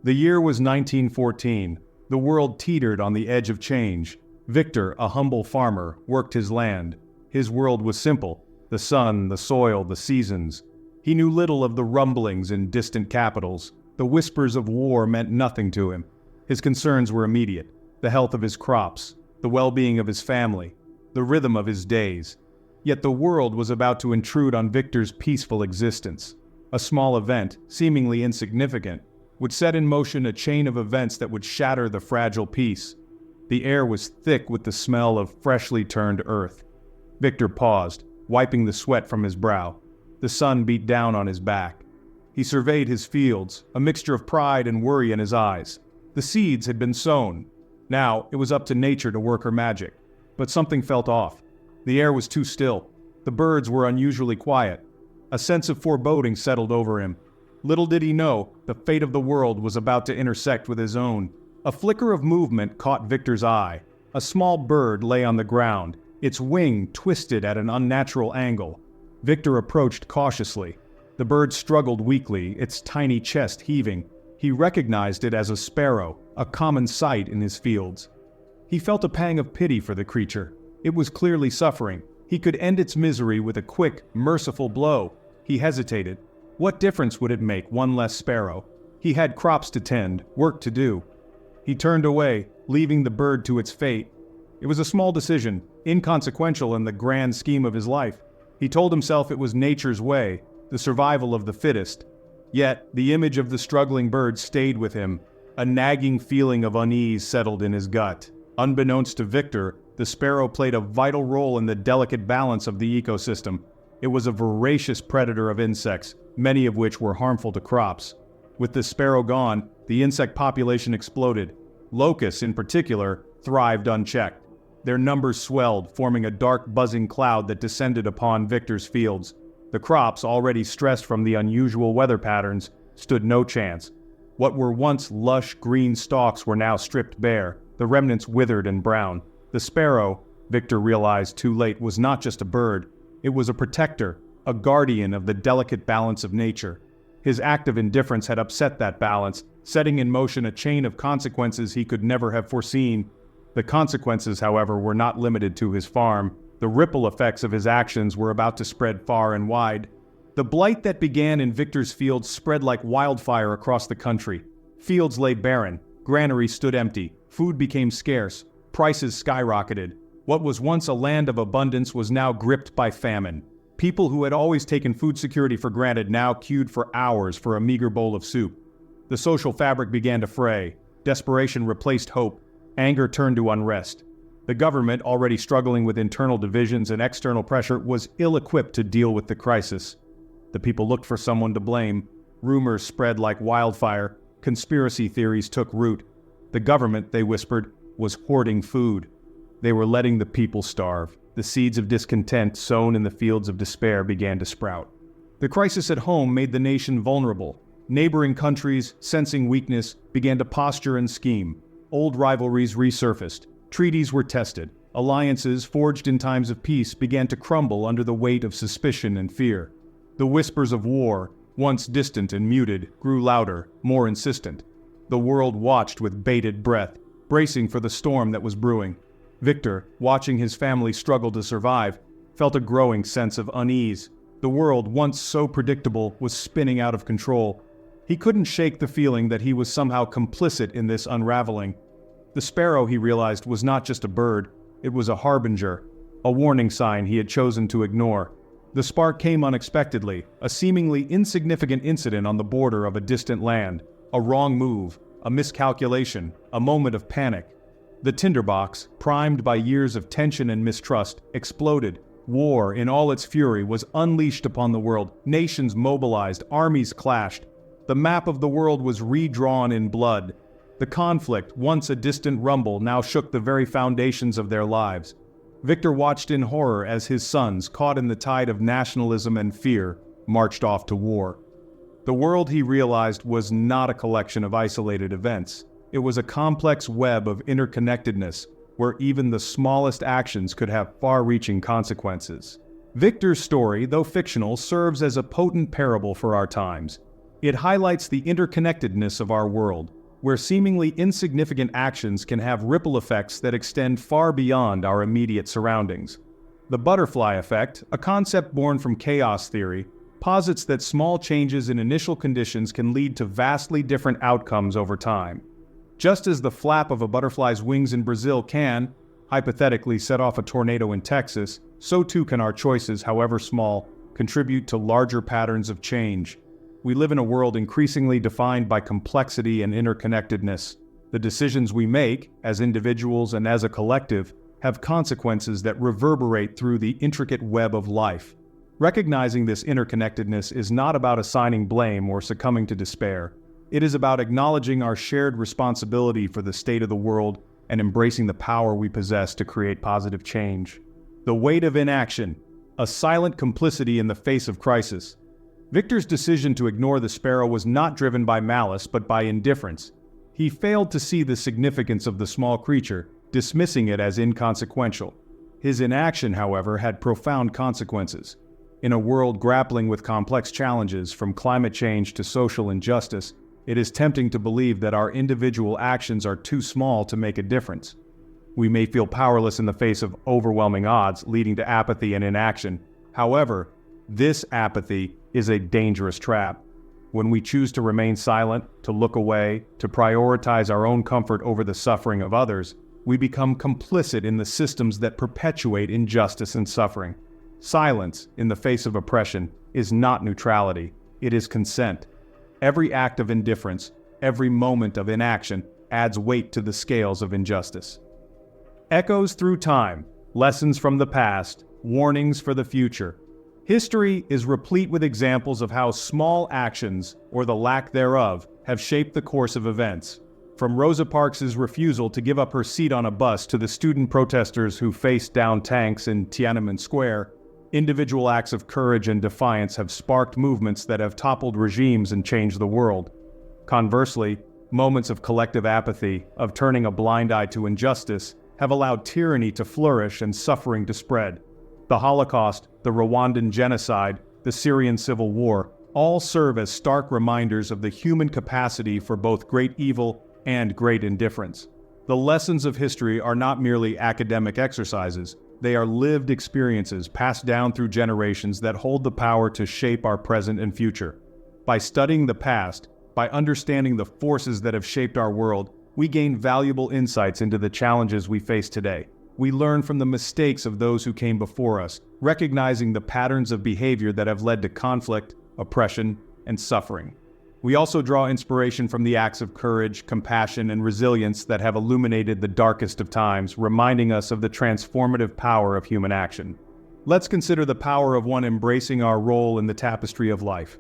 The year was 1914. The world teetered on the edge of change. Viktor, a humble farmer, worked his land. His world was simple: the sun, the soil, the seasons. He knew little of the rumblings in distant capitals. The whispers of war meant nothing to him. His concerns were immediate: the health of his crops, the well-being of his family, the rhythm of his days. Yet the world was about to intrude on Viktor's peaceful existence. A small event, seemingly insignificant, would set in motion a chain of events that would shatter the fragile peace. The air was thick with the smell of freshly turned earth. Viktor paused, wiping the sweat from his brow. The sun beat down on his back. He surveyed his fields, a mixture of pride and worry in his eyes. The seeds had been sown. Now it was up to nature to work her magic. But something felt off. The air was too still. The birds were unusually quiet. A sense of foreboding settled over him. Little did he know, the fate of the world was about to intersect with his own. A flicker of movement caught Viktor's eye. A small bird lay on the ground, its wing twisted at an unnatural angle. Viktor approached cautiously. The bird struggled weakly, its tiny chest heaving. He recognized it as a sparrow, a common sight in his fields. He felt a pang of pity for the creature. It was clearly suffering. He could end its misery with a quick, merciful blow. He hesitated. What difference would it make, one less sparrow? He had crops to tend, work to do. He turned away, leaving the bird to its fate. It was a small decision, inconsequential in the grand scheme of his life. He told himself it was nature's way, the survival of the fittest. Yet, the image of the struggling bird stayed with him. A nagging feeling of unease settled in his gut. Unbeknownst to Viktor, the sparrow played a vital role in the delicate balance of the ecosystem. It was a voracious predator of insects, many of which were harmful to crops. With the sparrow gone, the insect population exploded. Locusts, in particular, thrived unchecked. Their numbers swelled, forming a dark buzzing cloud that descended upon Viktor's fields. The crops, already stressed from the unusual weather patterns, stood no chance. What were once lush green stalks were now stripped bare, the remnants withered and brown. The sparrow, Viktor realized too late, was not just a bird. It was a protector, a guardian of the delicate balance of nature. His act of indifference had upset that balance, setting in motion a chain of consequences he could never have foreseen. The consequences, however, were not limited to his farm. The ripple effects of his actions were about to spread far and wide. The blight that began in Viktor's fields spread like wildfire across the country. Fields lay barren, granaries stood empty, food became scarce, prices skyrocketed. What was once a land of abundance was now gripped by famine. People who had always taken food security for granted now queued for hours for a meager bowl of soup. The social fabric began to fray. Desperation replaced hope. Anger turned to unrest. The government, already struggling with internal divisions and external pressure, was ill-equipped to deal with the crisis. The people looked for someone to blame. Rumors spread like wildfire. Conspiracy theories took root. The government, they whispered, was hoarding food. They were letting the people starve. The seeds of discontent sown in the fields of despair began to sprout. The crisis at home made the nation vulnerable. Neighboring countries, sensing weakness, began to posture and scheme. Old rivalries resurfaced. Treaties were tested. Alliances, forged in times of peace, began to crumble under the weight of suspicion and fear. The whispers of war, once distant and muted, grew louder, more insistent. The world watched with bated breath, bracing for the storm that was brewing. Viktor, watching his family struggle to survive, felt a growing sense of unease. The world, once so predictable, was spinning out of control. He couldn't shake the feeling that he was somehow complicit in this unraveling. The sparrow, he realized, was not just a bird. It was a harbinger, a warning sign he had chosen to ignore. The spark came unexpectedly, a seemingly insignificant incident on the border of a distant land. A wrong move, a miscalculation, a moment of panic. The tinderbox, primed by years of tension and mistrust, exploded. War, in all its fury, was unleashed upon the world. Nations mobilized, armies clashed. The map of the world was redrawn in blood. The conflict, once a distant rumble, now shook the very foundations of their lives. Viktor watched in horror as his sons, caught in the tide of nationalism and fear, marched off to war. The world, he realized, was not a collection of isolated events. It was a complex web of interconnectedness, where even the smallest actions could have far-reaching consequences. Viktor's story, though fictional, serves as a potent parable for our times. It highlights the interconnectedness of our world, where seemingly insignificant actions can have ripple effects that extend far beyond our immediate surroundings. The butterfly effect, a concept born from chaos theory, posits that small changes in initial conditions can lead to vastly different outcomes over time. Just as the flap of a butterfly's wings in Brazil can, hypothetically, set off a tornado in Texas, so too can our choices, however small, contribute to larger patterns of change. We live in a world increasingly defined by complexity and interconnectedness. The decisions we make, as individuals and as a collective, have consequences that reverberate through the intricate web of life. Recognizing this interconnectedness is not about assigning blame or succumbing to despair. It is about acknowledging our shared responsibility for the state of the world and embracing the power we possess to create positive change. The weight of inaction, a silent complicity in the face of crisis. Viktor's decision to ignore the sparrow was not driven by malice but by indifference. He failed to see the significance of the small creature, dismissing it as inconsequential. His inaction, however, had profound consequences. In a world grappling with complex challenges, from climate change to social injustice, it is tempting to believe that our individual actions are too small to make a difference. We may feel powerless in the face of overwhelming odds, leading to apathy and inaction. However, this apathy is a dangerous trap. When we choose to remain silent, to look away, to prioritize our own comfort over the suffering of others, we become complicit in the systems that perpetuate injustice and suffering. Silence, in the face of oppression, is not neutrality, it is consent. Every act of indifference, every moment of inaction, adds weight to the scales of injustice. Echoes through time, lessons from the past, warnings for the future. History is replete with examples of how small actions, or the lack thereof, have shaped the course of events. From Rosa Parks' refusal to give up her seat on a bus to the student protesters who faced down tanks in Tiananmen Square, individual acts of courage and defiance have sparked movements that have toppled regimes and changed the world. Conversely, moments of collective apathy, of turning a blind eye to injustice, have allowed tyranny to flourish and suffering to spread. The Holocaust, the Rwandan genocide, the Syrian civil war, all serve as stark reminders of the human capacity for both great evil and great indifference. The lessons of history are not merely academic exercises. They are lived experiences passed down through generations that hold the power to shape our present and future. By studying the past, by understanding the forces that have shaped our world, we gain valuable insights into the challenges we face today. We learn from the mistakes of those who came before us, recognizing the patterns of behavior that have led to conflict, oppression, and suffering. We also draw inspiration from the acts of courage, compassion, and resilience that have illuminated the darkest of times, reminding us of the transformative power of human action. Let's consider the power of one embracing our role in the tapestry of life.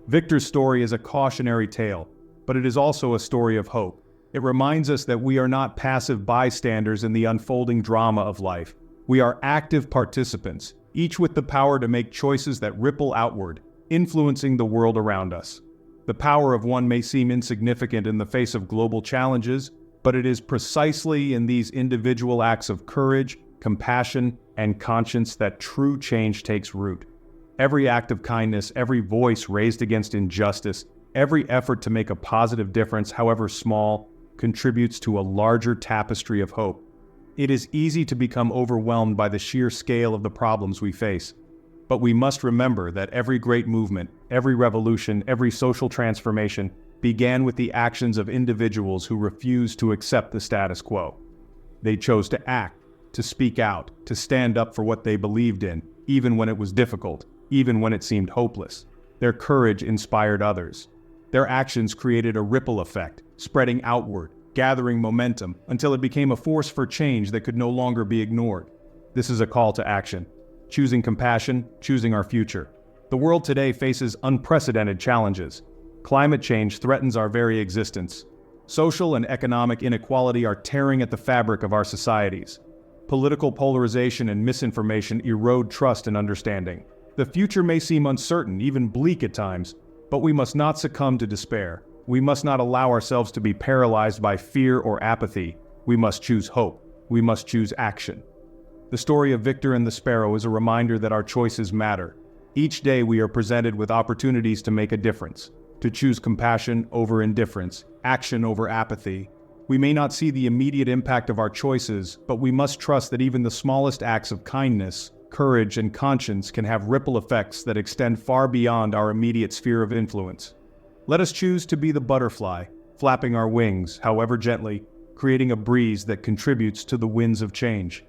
Viktor's story is a cautionary tale, but it is also a story of hope. It reminds us that we are not passive bystanders in the unfolding drama of life. We are active participants, each with the power to make choices that ripple outward, influencing the world around us. The power of one may seem insignificant in the face of global challenges, but it is precisely in these individual acts of courage, compassion, and conscience that true change takes root. Every act of kindness, every voice raised against injustice, every effort to make a positive difference, however small, contributes to a larger tapestry of hope. It is easy to become overwhelmed by the sheer scale of the problems we face. But we must remember that every great movement, every revolution, every social transformation began with the actions of individuals who refused to accept the status quo. They chose to act, to speak out, to stand up for what they believed in, even when it was difficult, even when it seemed hopeless. Their courage inspired others. Their actions created a ripple effect, spreading outward, gathering momentum, until it became a force for change that could no longer be ignored. This is a call to action. Choosing compassion, choosing our future. The world today faces unprecedented challenges. Climate change threatens our very existence. Social and economic inequality are tearing at the fabric of our societies. Political polarization and misinformation erode trust and understanding. The future may seem uncertain, even bleak at times, but we must not succumb to despair. We must not allow ourselves to be paralyzed by fear or apathy. We must choose hope. We must choose action. The story of Viktor and the Sparrow is a reminder that our choices matter. Each day we are presented with opportunities to make a difference. to choose compassion over indifference, action over apathy. We may not see the immediate impact of our choices, but we must trust that even the smallest acts of kindness, courage, and conscience can have ripple effects that extend far beyond our immediate sphere of influence. Let us choose to be the butterfly, flapping our wings, however gently, creating a breeze that contributes to the winds of change.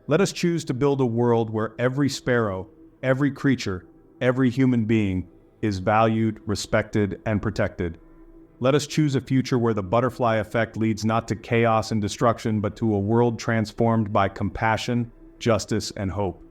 Let us choose to build a world where every sparrow, every creature, every human being is valued, respected, and protected. Let us choose a future where the butterfly effect leads not to chaos and destruction, but to a world transformed by compassion, justice, and hope.